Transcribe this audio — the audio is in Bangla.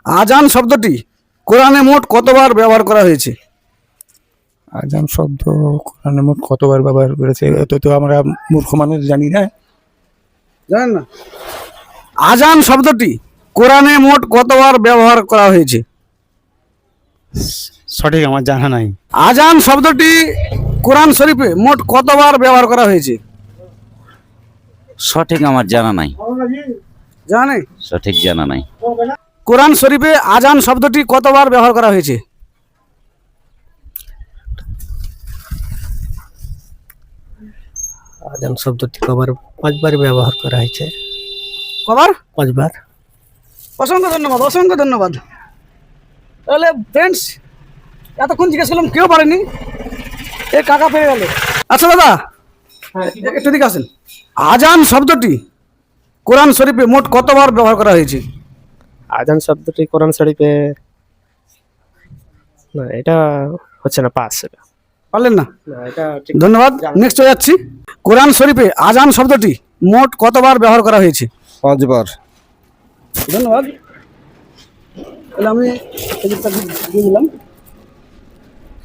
আজান শব্দটি কোরআনে মোট কতবার ব্যবহার করা হয়েছে? আজান শব্দ কোরআনে মোট কতবার ব্যবহার করেছে এত তো আমরা মূর্খ মানুষ জানি না। জানেন না? আজান শব্দটি কোরআনে মোট কতবার ব্যবহার করা হয়েছে? সঠিক আমার জানা নাই। আজান শব্দটি কোরআন শরীফে মোট কতবার ব্যবহার করা হয়েছে? সঠিক আমার জানা নাই। জানেন? সঠিক জানা নাই। কোরআন শরীফে আজান শব্দটি কতবার ব্যবহার করা হয়েছে? আজান শব্দটি কবার 5 বার ব্যবহার করা হয়েছে। কবার? 5 বার। অসংখ্য ধন্যবাদ, অসংখ্য ধন্যবাদ। তাহলে ফ্রেন্ডস, এতক্ষণ জিজ্ঞেস করলাম কেউ পারেনি, এ কাকা পেয়ে গেল। আচ্ছা দাদা, একটু দিকে আসেন। আজান শব্দটি কোরআন শরীফে মোট কতবার ব্যবহার করা হয়েছে? আজান শব্দটি কোরআন শরীফে না, এটা হচ্ছে না, পাস। এটা পারলেন না? এটা ঠিক। ধন্যবাদ। নেক্সট হয়ে যাচ্ছি। কোরআন শরীফে আজান শব্দটি মোট কতবার ব্যবহার করা হয়েছে? 5 বার। ধন্যবাদ। তাহলে আমি দিয়ে দিলাম।